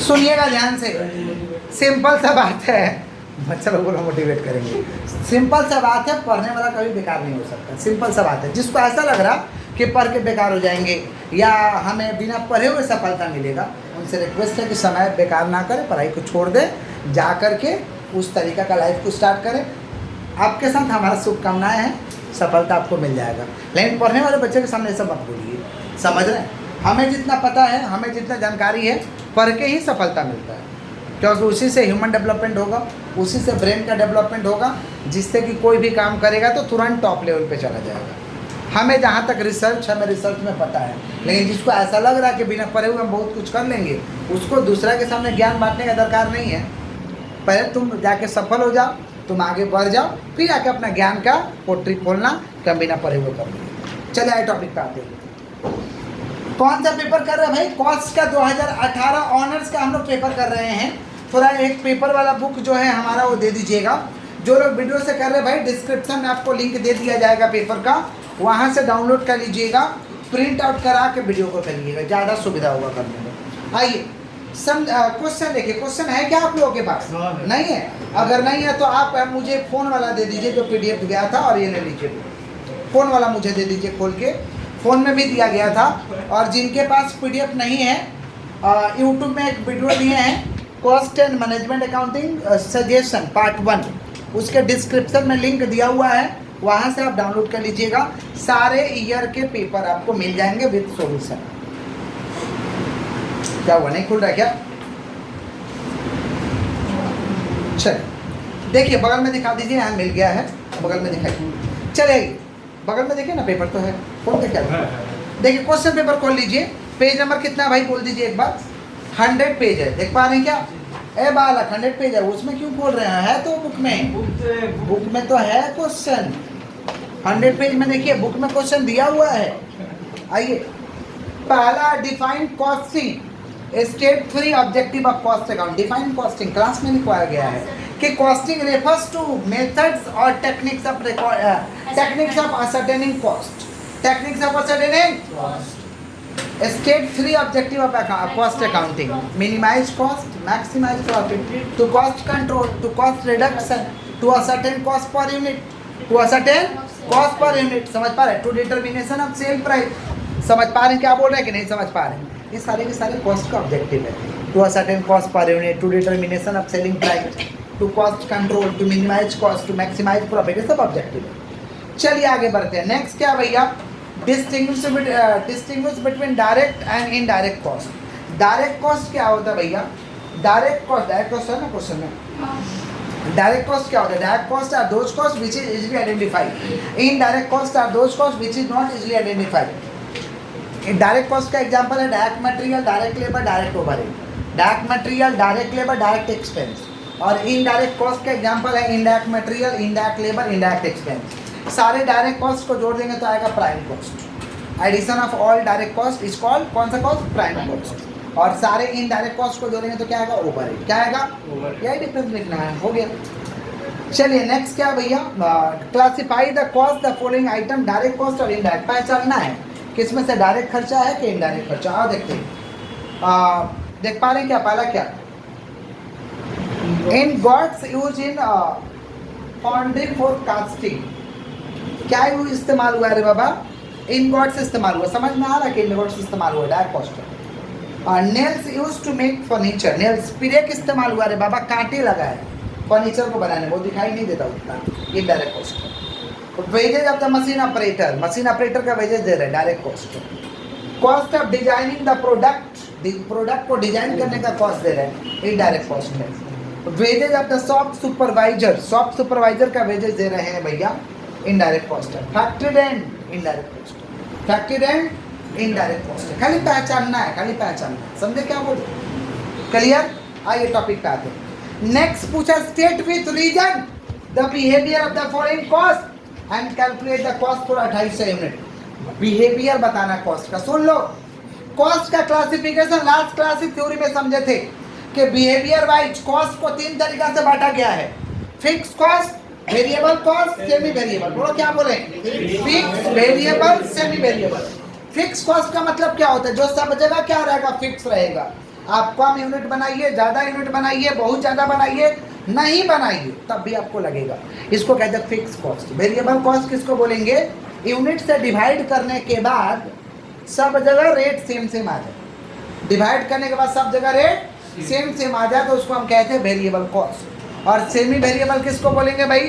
सुनिएगा ध्यान से, सिंपल सा बात है, बच्चा लोगों को मोटिवेट करेंगे। सिंपल सा बात है, पढ़ने वाला कभी बेकार नहीं हो सकता। सिंपल सा बात है, जिसको ऐसा लग रहा कि पढ़ के बेकार हो जाएंगे या हमें बिना पढ़े हुए सफलता मिलेगा, उनसे रिक्वेस्ट है कि समय बेकार ना करें, पढ़ाई को छोड़ दें, जा कर के उस तरीका का लाइफ को स्टार्ट करें। आपके साथ हमारा शुभकामनाएं हैं, सफलता आपको मिल जाएगा। लेकिन पढ़ने वाले बच्चे के सामने ऐसा मत बोलिए, समझ रहे हैं? हमें जितना पता है, हमें जितना जानकारी है, पढ़ के ही सफलता मिलता है, क्योंकि उसी से ह्यूमन डेवलपमेंट होगा, उसी से ब्रेन का डेवलपमेंट होगा, जिससे कि कोई भी काम करेगा तो तुरंत टॉप लेवल पे चला जाएगा। हमें जहाँ तक हमें रिसर्च में पता है, लेकिन जिसको ऐसा लग रहा है कि बिना पढ़े हुए हम बहुत कुछ कर लेंगे, उसको दूसरा के सामने ज्ञान बांटने का दरकार नहीं है। पहले तुम जाके सफल हो जाओ, तुम आगे बढ़ जाओ, फिर आके अपना ज्ञान का पोट्री खोलना कि हम बिना पढ़े हुए कर लेंगे। चलिए आए टॉपिक पे आते हैं। कौन सा पेपर कर रहे हैं भाई? कॉस्ट का 2018 ऑनर्स का हम लोग पेपर कर रहे हैं। थोड़ा एक पेपर वाला बुक जो है हमारा वो दे दीजिएगा। जो लोग वीडियो से कर रहे हैं भाई, डिस्क्रिप्शन में आपको लिंक दे दिया जाएगा पेपर का, वहाँ से डाउनलोड कर लीजिएगा, प्रिंट आउट करा के वीडियो को करिएगा, ज़्यादा सुविधा होगा करने में। आइए क्वेश्चन देखिए। क्वेश्चन है क्या आप लोगों के पास? नहीं है? अगर नहीं है तो आप मुझे फ़ोन वाला दे दीजिए जो PDF गया था, और ये ले लीजिए, फ़ोन वाला मुझे दे दीजिए खोल के। फ़ोन में भी दिया गया था। और जिनके पास PDF नहीं है, यूट्यूब में एक वीडियो दिए हैं, cost and management accounting suggestion part 1, उसके डिस्क्रिप्शन में लिंक दिया हुआ है, वहाँ से आप डाउनलोड कर लीजिएगा। सारे ईयर के पेपर आपको मिल जाएंगे विद सॉल्यूशन। क्या हुआ, नहीं खुल रहा क्या? चलिए देखिए, बगल में दिखा दीजिए, यहाँ मिल गया है, बगल में दिखाइए। चलिए बगल में देखिए ना, पेपर तो है, खोल के क्या देखिए। क्वेश्चन पेपर खोल लीजिए। पेज नंबर कितना भाई बोल दीजिए एक बार? 100 पेज है, देख पा रहे हैं क्या? ए बालक 100 पेज है, उसमें क्यों खोल रहे हैं? है तो बुक में, बुक में तो है क्वेश्चन। 100 पेज में देखिए, बुक में क्वेश्चन दिया हुआ है। आइए, पहला define costing, state 3 objective of cost account. Define costing class में लिखवाया गया है कि कॉस्टिंग रेफर्स टू मेथड्स और techniques of ascertaining cost. Techniques of ascertaining state 3 objective of cost accounting: minimize cost, maximize profit, to cost control, to cost reduction, to ascertain cost per unit, to ascertain cost per unit. समझ पा रहे हैं? To determination of sale price. समझ पा रहे हैं क्या बोल रहे हैं कि नहीं समझ पा रहे हैं? ये सारे के सारे कॉस्ट का ऑब्जेक्टिव है। To ascertain cost per unit, to determination of selling price, to cost control, to minimize cost, to maximize profit, ये सब ऑब्जेक्टिव है। चलिए आगे बढ़ते हैं। नेक्स्ट क्या भैया? Distinguish between direct and indirect cost. Direct cost क्या होता है भैया? डायरेक्ट कॉस्ट है ना क्वेश्चन में। डायरेक्ट कॉस्ट क्या होता है? Direct cost are those cost which is easily identified. Indirect cost are those cost which is not easily identified. Direct cost का एग्जांपल है direct material, direct labour, direct overhead. Direct material, direct labour, direct expense. और indirect cost का example है indirect material, indirect labour, indirect expense. सारे direct cost को जोड़ देंगे तो आएगा prime cost. Addition of all direct cost is called कौन सा कॉस्ट? Prime cost. और सारे इनडायरेक्ट कॉस्ट को जोड़ेंगे तो क्या आएगा? ओवरहेड। क्या आएगा? यही डिफरेंस लिखना है, हो गया। चलिए नेक्स्ट क्या भैया? Classify the cost the following item, direct cost और इनडायरेक्ट। पहचानना है किसमें से डायरेक्ट खर्चा है कि इनडायरेक्ट खर्चा। आओ देखते हैं। देख पा रहे हैं क्या? पहला क्या? Ingots use in foundry for casting. क्या यूज इस्तेमाल हुआ? अरे बाबा, इन गॉड्स इस्तेमाल हुआ। समझ में आ रहा है कि इन गॉड्स इस्तेमाल हुआ? डायरेक्ट कॉस्ट है। Nails used to make furniture. Nails पिरेक इस्तेमाल हुआ। अरे बाबा, कांटे लगा है फर्नीचर को बनाने, वो दिखाई नहीं देता उतना, ये डायरेक्ट कॉस्ट है। Wages of the machine operator, machine operator का वेजेज दे रहे हैं, direct cost. Cost of designing the product, product को डिजाइन करने का कॉस्ट दे रहे हैं, ये डायरेक्ट कॉस्ट है। Wages of the shop supervisor, shop supervisor का वेजेज दे रहे हैं भैया, इनडायरेक्ट कॉस्ट है। फैक्ट्री रेंट इनडायरेक्ट कॉस्ट है। फैक्ट्री रेंट इनडायरेक्ट कॉस्ट है। खाली पहचानना है, खाली पहचानना है। समझे क्या बोले? क्लियर? आइए टॉपिक पे आते हैं। नेक्स्ट पूछा, state with reason the behaviour of the following cost and calculate the cost for 28 unit. Behaviour बताना कॉस्ट का। सुन लो, कॉस्ट का क्लासिफिकेशन लास्ट क्लास थ्योरी में समझे थे कि बिहेवियर वाइज कॉस्ट को 3 तरीका से बांटा गया है: fix cost, variable cost, semi variable. बोलो क्या बोले? Fix, variable, semi variable. Fix cost का मतलब क्या होता है? जो सब जगह क्या रहेगा? फिक्स रहेगा। आप कम यूनिट बनाइए, ज़्यादा यूनिट बनाइए, बहुत ज़्यादा बनाइए, नहीं बनाइए, तब भी आपको लगेगा। इसको कहते हैं फिक्स कॉस्ट। वेरिएबल कॉस्ट किसको बोलेंगे? यूनिट से डिवाइड करने के बाद सब जगह रेट सेम सेम आ जाए। डिवाइड करने के बाद सब जगह रेट सेम सेम आ जाए तो उसको हम कहते हैं वेरिएबल कॉस्ट। और सेमी वेरिएबल किसको बोलेंगे भाई?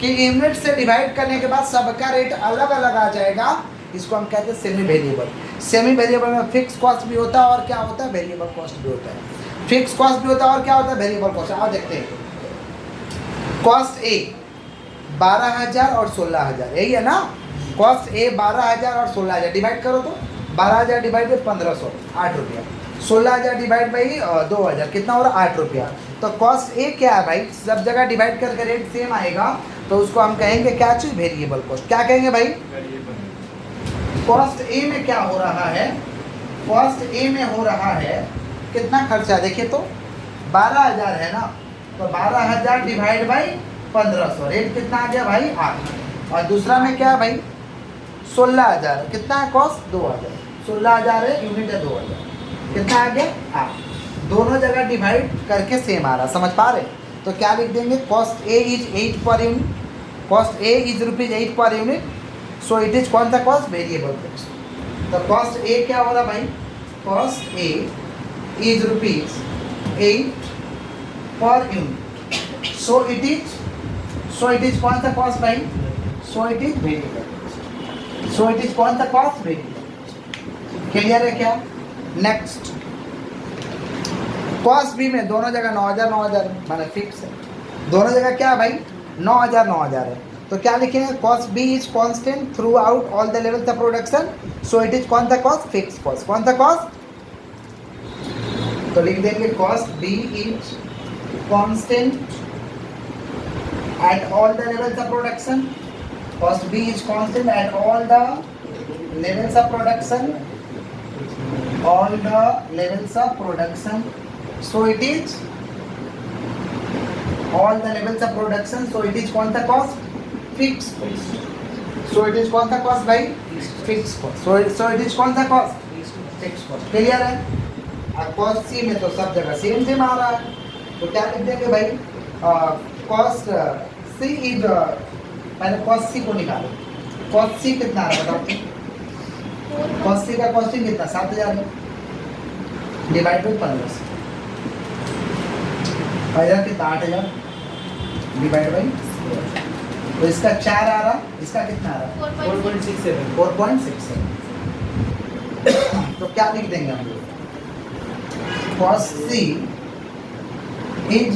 कि यूनिट से डिवाइड करने के बाद सबका रेट अलग अलग आ जाएगा, इसको हम कहते हैं सेमी वेरिएबल। सेमी वेरिएबल में फिक्स कॉस्ट भी होता है और क्या होता है? वेरिएबल कॉस्ट भी होता है। फिक्स कॉस्ट भी होता है और क्या होता है? Variable cost. आओ देखते हैं। कॉस्ट ए 12,000 और 16,000, यही है ना? कॉस्ट ए 12,000 और 16,000, डिवाइड करो तो 12,000 डिवाइड बाई 1500, 8 रुपया। 16,000 डिवाइड बाई 2,000, कितना हो रहा? 8 रुपया। तो कॉस्ट ए क्या है भाई? सब जगह डिवाइड करके रेट सेम आएगा तो उसको हम कहेंगे क्या चीज़? Variable cost. क्या कहेंगे भाई? कॉस्ट ए में क्या हो रहा है? कॉस्ट ए में हो रहा है कितना खर्चा? देखिए तो 12,000 है ना, तो 12,000 डिवाइड बाई 1500, रेट कितना आ गया भाई? 8। और दूसरा में क्या है भाई? 16,000, कितना है कॉस्ट? 2,000। 16,000 है, यूनिट है 2,000, कितना आ गया? 8। दोनों जगह डिवाइड करके सेम आ रहा, समझ पा रहे? तो क्या लिख देंगे? Cost A is 8 per unit, cost A is ₹8 per unit, so it is कौन सा कॉस्ट? Variable cost. तो कॉस्ट ए क्या हो रहा भाई? Cost A is ₹8 per unit, so it is कौन सा कॉस्ट भाई? सो it is variable cost. So it is कौन सा कॉस्ट? वेरिएबल। क्लियर है क्या? नेक्स्ट, कॉस्ट बी में दोनों जगह 9,000 9,000 माने फिक्स है। दोनों जगह क्या है भाई? 9,000 9,000 है। तो क्या लिखेंगे? Cost B is constant throughout all the levels of production, so it is कौन सा कॉस्ट? Fix cost. कौन सा कॉस्ट? तो लिख देंगे cost B is constant at all the levels of production. Cost B is constant at all the levels of production, all the levels of production, so it is all the levels of production, so it is कौन सा cost? Fixed cost. So it is कौन सा cost भाई? Fixed cost. So it is कौन सा cost? Fixed cost. Clear है? अब cost C में तो सब जगह सेम सेम आ रहा है, तो क्या लिख देंगे भाई? cost C is पहले cost C को निकालो। cost C कितना आ रहा है? कॉस्ट सी का कॉस्टिंग कितना? 7,000 है, डिवाइड बाई 1500, 5,000 कितना? 8,000 डिवाइड बाई, तो इसका 4 आ रहा, इसका कितना आ रहा? 4.67। 4.67। तो क्या लिख देंगे हम लोग? Cost C is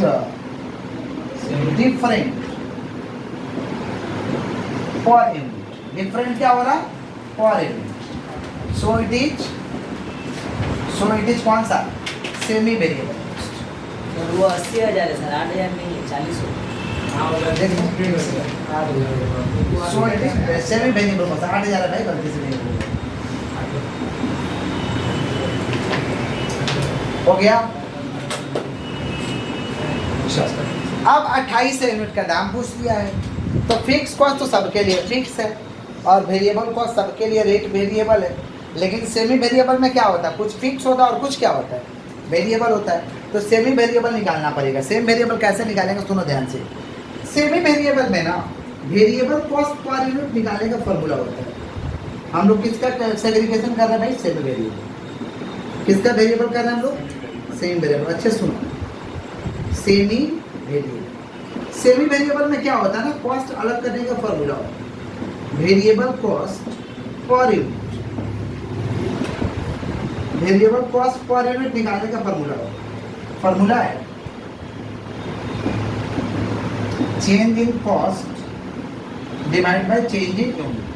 different for unit. Different क्या हो रहा? For unit. So it is कौन सा? Semi variable cost. तो वो 80,000 है सर, 8,000 नहीं है, 40 हो। सो it is semi variable cost. 8,000 है भाई, गलती से नहीं हो गया। अब 28 यूनिट का दाम पूछ लिया है, तो फिक्स कॉस्ट तो सबके लिए फिक्स है और वेरिएबल कॉस्ट सबके लिए रेट वेरिएबल है। लेकिन सेमी वेरिएबल में क्या होता है? कुछ फिक्स होता है और कुछ क्या होता है? वेरिएबल होता है। तो सेमी वेरिएबल निकालना पड़ेगा। सेम वेरिएबल कैसे निकालेंगे? सुनो ध्यान से। सेमी वेरिएबल में ना वेरिएबल कॉस्ट पर यूनिट निकालने का फॉर्मूला होता है। हम लोग किसका सेग्रीगेशन कर रहे हैं भाई? Semi variable. किसका वेरिएबल कर रहे हैं हम लोग? Semi variable. अच्छे सुनो, सेमी वेरिएबल। सेमी वेरिएबल में क्या होता है ना? कॉस्ट अलग करने का फॉर्मूला होता है। Variable cost per unit, variable cost per unit निकालने का फॉर्मूला है change in cost divide by change in unit,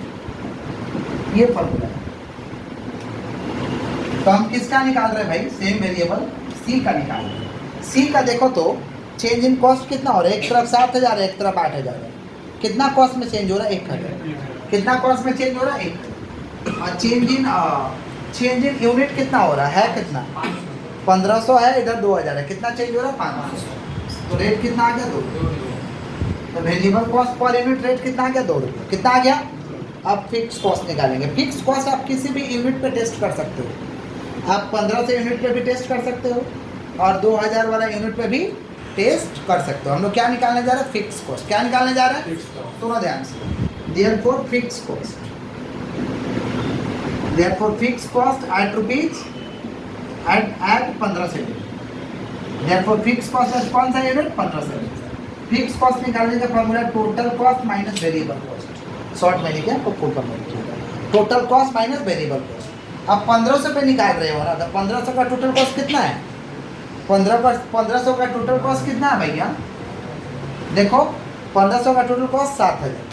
ये फॉर्मूला है। तो हम किसका निकाल रहे हैं भाई? सेम वेरिएबल सी का निकाल रहे हैं। सी का देखो तो चेंज इन कॉस्ट कितना हो रहा है? एक तरफ 7,000 है, एक तरफ 8,000 है। कितना कॉस्ट में चेंज हो रहा है? 1,000। कितना कॉस्ट में चेंज हो रहा है? 1। और चेंज इन यूनिट कितना हो रहा है? कितना? 1500 है, इधर 2,000 है, कितना चेंज हो रहा है? 500। तो रेट कितना आ गया? 2 रुपये। तो variable cost per unit rate कितना आ गया? 2 रुपये। कितना आ गया? अब फिक्स कॉस्ट निकालेंगे। फिक्स कॉस्ट आप किसी भी यूनिट पे टेस्ट कर सकते हो। आप 1500 यूनिट पे भी टेस्ट कर सकते हो और 2000 वाला यूनिट पे भी टेस्ट कर सकते हो। हम लोग क्या निकालने जा रहे हैं? Fix cost. क्या निकालने जा रहे हैं? सुनो ध्यान से। Therefore fix cost, therefore fix cost at rupees at 1500 unit. Therefore fix cost at कौन सा यूनिट? 1500 यूनिट। फिक्स कॉस्ट निकालने का formula total cost minus variable cost. Short में लिखा आपको, फुल फॉर्म में लिखिएगा total cost minus variable cost. अब 1500 पे निकाल रहे हो ना, तो 1500 का टोटल कॉस्ट कितना है? 1500 का टोटल कॉस्ट कितना है भैया? देखो 1500 का टोटल कॉस्ट 7000।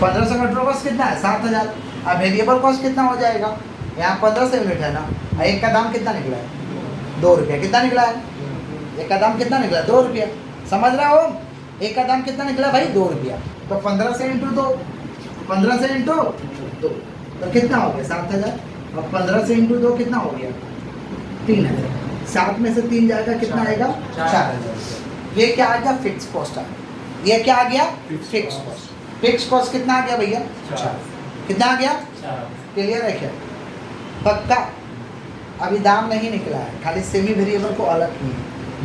1500 का टोटल कॉस्ट कितना है? 7000। अब वेरिएबल कॉस्ट कितना हो जाएगा? यहाँ 1500 यूनिट है ना, एक का दाम कितना निकला है? 2 रुपया। कितना निकला है? एक का दाम कितना निकला? 2 रुपया। समझ रहा हो? एक का दाम कितना निकला भाई? 2 रुपया। तो 1500 इंटू 2, 1500 इंटू 2 तो कितना हो गया? 7000। अब 1500 इंटू 2 कितना हो गया? 3000। 7 में से 3 जाएगा, कितना आएगा? 4000। ये क्या आ गया? फिक्स कॉस्ट आ गया। ये क्या आ गया? Fix cost. फिक्स कॉस्ट कितना आ गया भैया? 4। कितना आ गया? क्लियर है क्या? पक्का? अभी दाम नहीं निकला है, खाली सेमी वेरिएबल को अलग किए।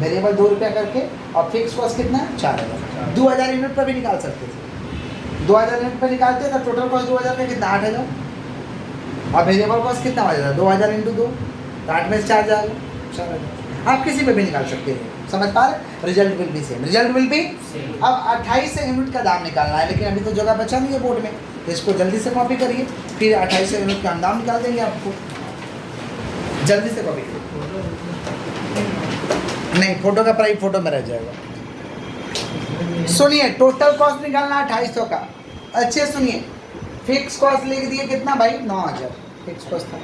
वेरिएबल 2 रुपया करके और फिक्स कॉस्ट कितना है? 4000। 2000 यूनिट पर भी निकाल सकते थे। 2000 यूनिट पर निकालते तो टोटल कॉस्ट 2000 का कितना? 8000। और वेरिएबल कॉस्ट कितना हो जाता? 2000 इंटू 2 तो 8 में से 4 जाएगा, 4000। आप किसी पे भी निकाल सकते हैं। समझ पा रहे? Result will be same, result will be. अब 28 यूनिट का दाम निकालना है, लेकिन अभी तो जगह बचा नहीं है बोर्ड में, तो इसको जल्दी से कॉपी करिए, फिर 28 यूनिट का हम दाम निकाल देंगे आपको। जल्दी से कॉपी करिए। नहीं, फोटो का प्राइस फोटो में रह जाएगा। सुनिए, टोटल कॉस्ट निकालना 2800 का। अच्छे सुनिए, फिक्स कॉस्ट लिख दिए कितना भाई? 9000 फिक्स कॉस्ट था।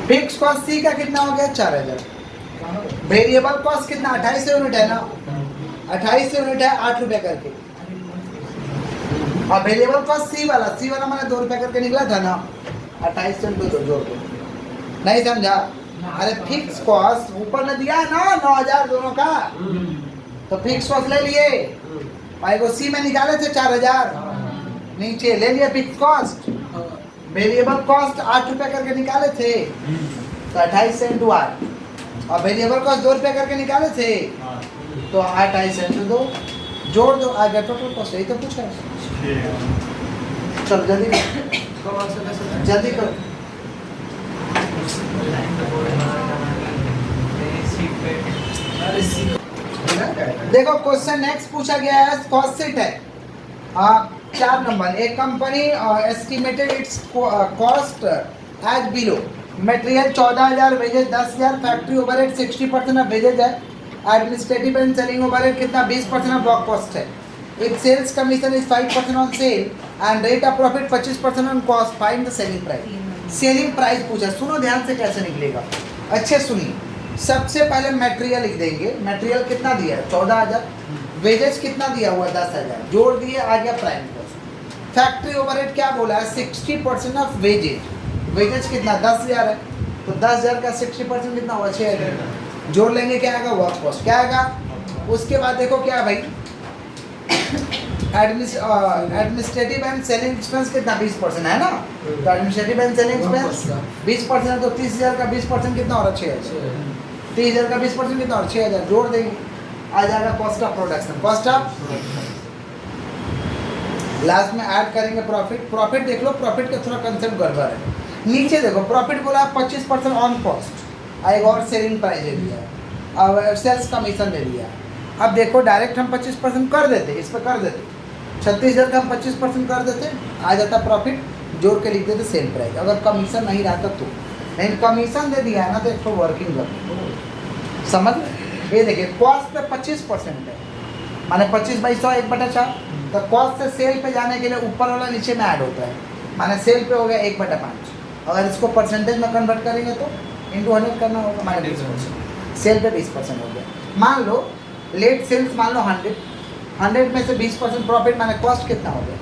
फिक्स कॉस्ट सी का कितना हो गया? 4000। वेरिएबल कॉस्ट कितना? 28 यूनिट है ना, 28 यूनिट है 8 रुपये करके। और वेरिएबल कॉस्ट सी वाला मैंने 2 रुपये करके निकला था ना, 28 से 2 जोड़ के। नहीं समझा? अरे फिक्स कॉस्ट ऊपर ने दिया है ना 9000 दोनों का, तो फिक्स कॉस्ट ले लिए भाई को। सी में निकाले थे 4000, नीचे ले लिए फिक्स कॉस्ट। वेरिएबल कॉस्ट 8 रुपये करके निकाले थे, तो 28 से इंटू 8। और वेरिएबल कॉस्ट 2 रुपये करके निकाले थे, तो 28 से इंटू 2 जोड़ दो, आ गया टोटल कॉस्ट। यही तो पूछा है। चलो जल्दी जल्दी करो। देखो क्वेश्चन नेक्स्ट पूछा गया है, कॉस्ट शीट है 4 नंबर। एक company estimated its cost as below. Material 14000, wages 10000, factory overhead 60% of wages है, एडमिनिस्ट्रेटिव एंड सेलिंग ओवरहेड कितना? 20% ऑफ वर्क कॉस्ट है। If sales commission is 5% on sale and rate of profit 25% on cost, find the selling price. Selling price पूछा, सुनो ध्यान से कैसे निकलेगा, अच्छे सुनिए। सबसे पहले मटेरियल लिख देंगे। मटेरियल कितना दिया है? 14000। वेजेज कितना दिया हुआ? 10000। जोड़ दिए, आ गया प्राइम कॉस्ट। फैक्ट्री ओवरहेड क्या बोला है? 60% ऑफ वेजेज। वेजेज कितना? 10000 है, तो 10000 का 60% कितना हुआ? 6000। जोड़ लेंगे, क्या आएगा? Work cost. क्या आएगा? उसके बाद देखो क्या भाई, एडमिनिस्ट्रेटिव एंड सेलिंग एक्सपेंस कितना? 20% है ना, तो एडमिनिस्ट्रेटिव एंड सेलिंग एक्सपेंस 20% है, तो 30000 का 20% कितना हो रहा है? 6000। 30000 का 20% कितना हो रहा है? 6000। जोड़ देंगे, आ जाएगा cost of production. Cost of last में ऐड करेंगे प्रॉफिट। प्रॉफिट देख लो, प्रॉफिट का थोड़ा कंसेप्ट गड़बड़ है। नीचे देखो, प्रॉफिट बोला 25% ऑन कॉस्ट, एक और सेलिंग प्राइस दे दिया, अब सेल्स कमीशन दे दिया। अब देखो डायरेक्ट हम 25% कर देते, इस पर कर देते 36000 का हम 25% कर देते, आ जाता प्रॉफिट, जोड़ के लिख देते सेल प्राइस। अगर कमीशन नहीं रहता तो, लेकिन कमीशन दे दिया है ना, तो एक तो वर्किंग कर समझ। ये देखिए कॉस्ट पे 25% है, माने 25/100 1/4, तो कॉस्ट से सेल पे जाने के लिए ऊपर वाला नीचे में ऐड होता है, माने सेल पे हो गया 1/5। अगर इसको परसेंटेज में कन्वर्ट करेंगे तो इंटू 100 करना होगा, माने 20%। सेल पे 20% हो गया। मान लो लेट सेल्स मान लो 100 में से 20% प्रॉफिट, माने कॉस्ट कितना हो गया?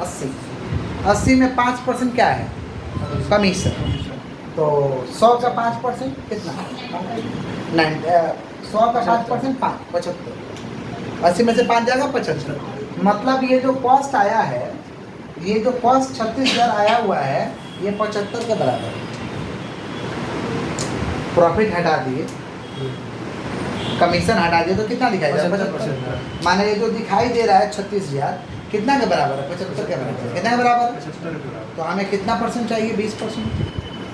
80 में 5% क्या है? कमीशन। तो 100 का 5% कितना? 100 का 5% 75। 80 में से 5 जाएगा 75। मतलब ये जो कॉस्ट आया है, ये जो कॉस्ट 36000 आया हुआ है, ये 75 के बराबर है। प्रॉफिट हटा दिए, कमीशन हटा दिए तो कितना दिखाई दे रहा है? 75%। माने ये जो दिखाई दे रहा है 36,000 कितना के बराबर है? 75 के बराबर है। कितना के बराबर है? 75 के बराबर। तो हमें कितना परसेंट चाहिए? 20%।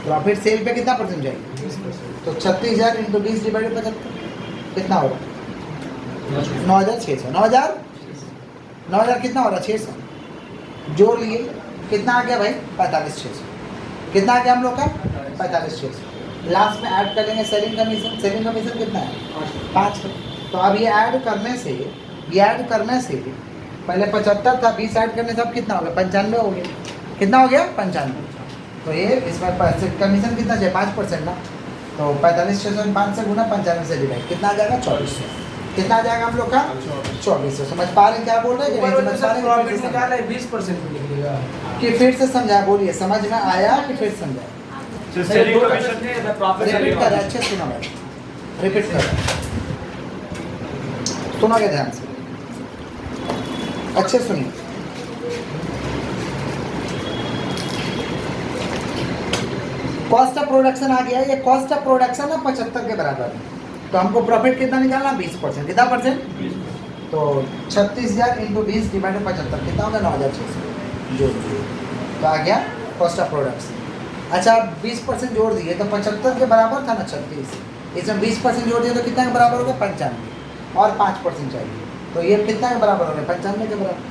प्रॉफिट सेल पे कितना परसेंट चाहिए? 20%। तो 36,000 इंटू 20 डिवाइडेड 75 कितना होगा? 9,600। 9,000 कितना हो रहा है? 600 जोड़ लिए, कितना आ गया भाई? 45,600। कितना आ गया हम लोग का? 45,600। लास्ट में ऐड करेंगे सेलिंग कमीशन। सेलिंग कमीशन कितना है? 5 है। तो अब ये ऐड करने से पहले 75 था, 20 ऐड करने से अब कितना हो गया? 95 हो गया। कितना हो गया? 95। तो ये इसमें कमीशन कितना चाहिए? 5% ना। तो 45,600 5 से गुना 95 से डिवाइड कितना आ जाएगा? 2400। कितना आ जाएगा हम लोग का? 2400। समझ पा रहे हैं क्या बोल रहे हैं कि नहीं समझ पा रहे हैं? प्रॉफिट निकाला है 20% में निकलेगा कि फिर से समझाया, बोलिए समझ में आया कि फिर समझाया? रिपीट कर अच्छे सुना भाई, रिपीट कर सुनोगे ध्यान से, अच्छे सुनिए। कॉस्ट ऑफ प्रोडक्शन आ गया, ये कॉस्ट ऑफ प्रोडक्शन है 75 के बराबर है। तो हमको प्रॉफिट कितना निकालना? 20%। कितना परसेंट? तो 36,000 इंटू 20 डिवाइडेड 75 कितना होगा? 9,600 जोड़ दिए तो आ गया कॉस्ट ऑफ प्रोडक्शन। अच्छा 20% जोड़ दिए तो 75 के बराबर था ना 36, इसमें 20% जोड़ दिए तो कितना के बराबर हो गया? 95 और 5% चाहिए तो ये कितना के बराबर हो गया? 95 के बराबर।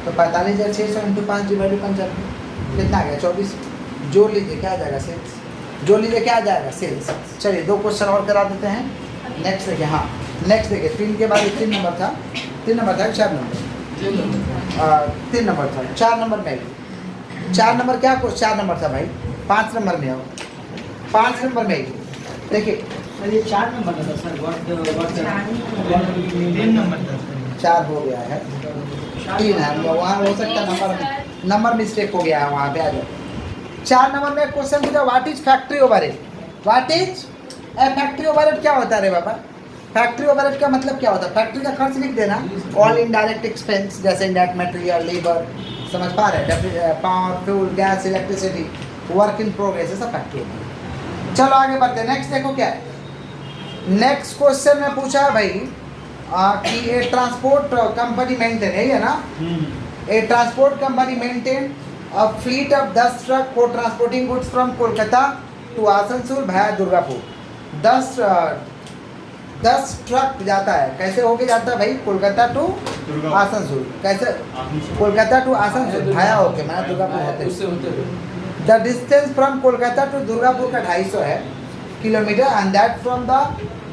तो 45,600 इंटू 5 डिवाइडेड 95 कितना आ गया? 24। जोड़ लीजिए क्या आ जाएगा? सेल्स। जोड़ लीजिए क्या आ जाएगा? सेल्स। चलिए 2 क्वेश्चन और करा देते हैं। नेक्स्ट देखिए, हाँ नेक्स्ट देखिए, 3 के बाद 3 नंबर था, 3 नंबर था 4 नंबर 3 नंबर था, 4 नंबर में 4 नंबर क्या कुछ 4 नंबर था भाई, 5 नंबर में आओ, 5 नंबर में देखिए सर ये 4 नंबर था सर, व्हाट 3 नंबर था। 4 हो गया है, 3 है वहाँ हो सकता है नंबर मिस्टेक हो गया है वहाँ पे। आ जाओ 4 नंबर में क्वेश्चन पूछा, what is factory overhead? What is factory overhead? क्या होता है रे बाबा? फैक्ट्री ओवरहेड का मतलब क्या होता है? फैक्ट्री का खर्च लिख देना, ऑल इनडायरेक्ट एक्सपेंस जैसे इंडायरेक्ट मटेरियल, लेबर, समझ पा रहे हैं, power, fuel, gas, electricity, work in progress, ये सब फैक्ट्री ओवरहेड। चलो आगे बढ़ते हैं। नेक्स्ट देखो क्या है, नेक्स्ट क्वेश्चन में पूछा है भाई कि ए ट्रांसपोर्ट कंपनी मेंटेन है ना, a transport company maintain a fleet of 10 truck for transporting goods from Kolkata to Asansol भाया दुर्गापुर। 10 ट्रक जाता है, कैसे होके जाता है भाई? कोलकाता टू आसनसोल, कैसे? कोलकाता टू आसनसोल भाया होके, मैं दुर्गापुर होते the distance from Kolkata to Durgapur का 250 है kilometre, and that from the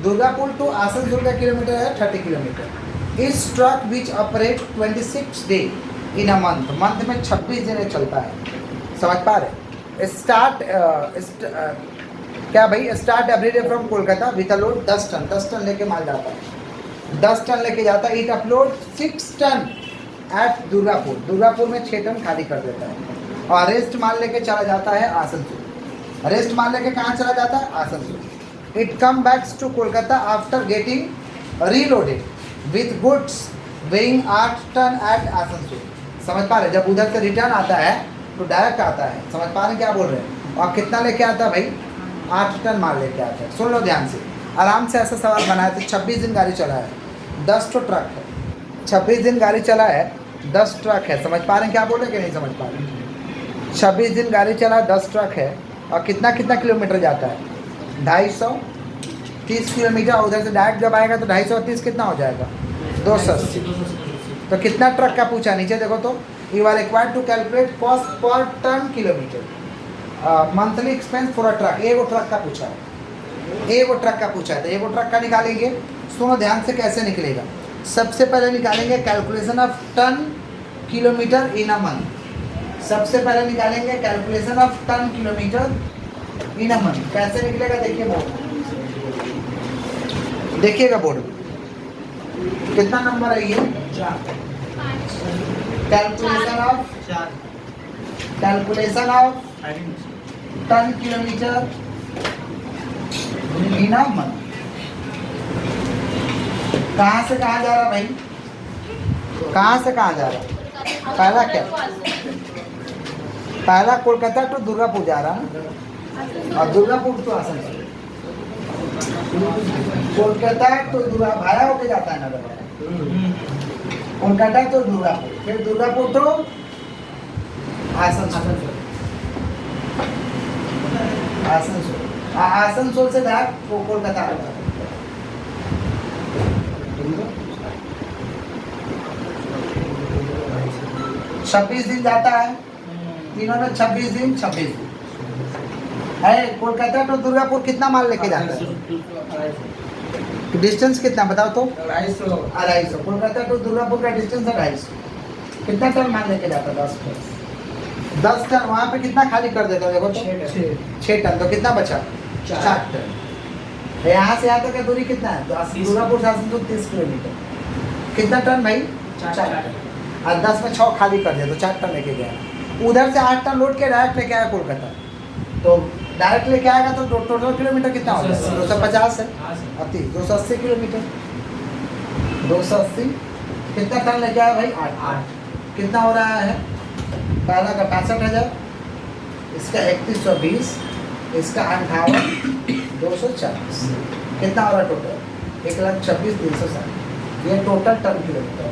Durgapur to Asansol का किलोमीटर है 30 किलोमीटर। इस truck which operate 26 day in a month, month में 26 दिन चलता है, समझ पा रहे? क्या भाई? Start every day from Kolkata with a load 10 ton, 10 ton लेके माल जाता है, 10 टन लेके जाता है। It upload 6 ton at Durgapur, Durgapur में 6 टन खाली कर देता है, और रेस्ट माल लेके चला जाता है आसनसोल। रेस्ट माल लेके कहाँ चला जाता है? Asansol. It come backs to Kolkata after getting reloaded with goods weighing 8 ton at Asansol, समझ पा रहे? जब उधर से रिटर्न आता है तो डायरेक्ट आता है, समझ पा रहे क्या बोल रहे हैं? और कितना लेके आता है भाई? 8 टन माल लेके आता है। सुन लो ध्यान से, आराम से ऐसा सवाल बनाया था। 26 दिन गाड़ी चला है, 10 तो ट्रक है, 26 दिन गाड़ी चला है, 10 ट्रक है, समझ पा रहे हैं क्या बोल रहे हैं कि नहीं समझ पा रहे? 26 दिन गाड़ी चला है, 10 ट्रक है, और कितना कितना किलोमीटर जाता है? 230 किलोमीटर। उधर से डायरेक्ट जब आएगा तो 230 कितना हो जाएगा? 280। तो कितना ट्रक का पूछा? नीचे देखो तो, you are required to calculate cost per ton kilometre, monthly expense for a truck. एगो ट्रक का पूछा है, एगो ट्रक का पूछा है, तो एगो ट्रक का निकालेंगे। सुनो ध्यान से कैसे निकलेगा। सबसे पहले निकालेंगे calculation of ton kilometre in a month. सबसे पहले निकालेंगे calculation of ton kilometre in a month. कैसे निकलेगा देखिए बोर्ड, देखिएगा बोर्ड कितना नंबर है ये? 4। Calculation of ton kilometre in a month. कहाँ से कहाँ जा रहा भाई? कहाँ से कहाँ जा रहा? पहला क्या? पहला कोलकाता टू दुर्गापुर जा रहा है, और दुर्गापुर टू आसनसोल। कोलकाता तो दुर्गा भाया होके जाता है ना दरबार। कोलकाता तो दुर्गापुर, फिर दुर्गापुर तो आसनसोल। आसनसोल आसनसोल से डायरेक्ट कोलकाता आता है। 26 दिन जाता है, तीनों में 26 दिन 26 दिन है। कोलकाता तो दुर्गापुर कितना माल लेके जाता है? डिस्टेंस कितना बताओ तो? 250। कोलकाता टू दुर्गापुर का डिस्टेंस है 250। कितना टन माल लेके जाता है? 10 टन। वहाँ पे कितना खाली कर देता है? देखो तो 6 टन। तो कितना बचा? 4 टन। यहाँ से यहाँ तक का दूरी कितना है? दुर्गापुर से आसनसोल 30 किलोमीटर। कितना टन भाई? 4 टन। और 10 में 6 खाली कर दिया तो 4 टन लेके गया। उधर से 8 टन लोड के डायरेक्ट लेके आया कोलकाता। तो डायरेक्ट लेके आएगा तो टोटल किलोमीटर कितना होगा? 250 है। 280 किलोमीटर। 280 कितना टन लेके आया भाई? 8। कितना हो रहा है? पहला का 65,000, इसका 3120, इसका 58,240। कितना हो रहा है टोटल? 1,26,360। ये total ton kilometre.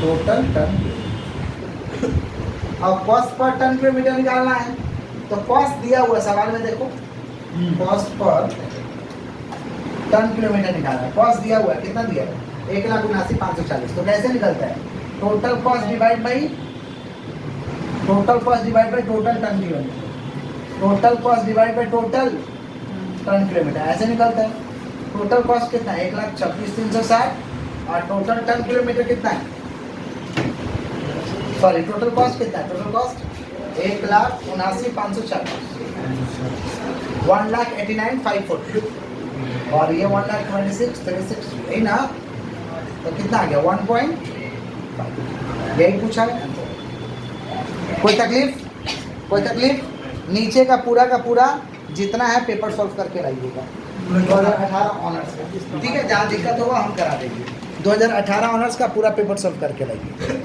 Total ton. अब कॉस्ट पर टन किलोमीटर निकालना है तो कॉस्ट दिया हुआ सवाल में देखो, कॉस्ट पर टन किलोमीटर निकालना है। कॉस्ट दिया हुआ है, कितना दिया है? 1,79,540। तो कैसे निकलता है? Total cost divide by total cost divide by total ton kilometre. Total cost divide by total ton kilometre, ऐसे निकलता है। टोटल कॉस्ट कितना है? 1,26,360 और टोटल टन किलोमीटर कितना है? सॉरी, टोटल कॉस्ट कितना है? टोटल कॉस्ट 1,79,540, 1,89,540 और ये 1,26,360 यही ना। तो कितना आ गया? 1.5। यही पूछा है। कोई तकलीफ? कोई तकलीफ? नीचे का पूरा जितना है पेपर सॉल्व करके लाइएगा। 2018 ऑनर्स का, ठीक है? जहाँ दिक्कत होगा हम करा देंगे। 2018 ऑनर्स का पूरा पेपर सॉल्व करके लाइए।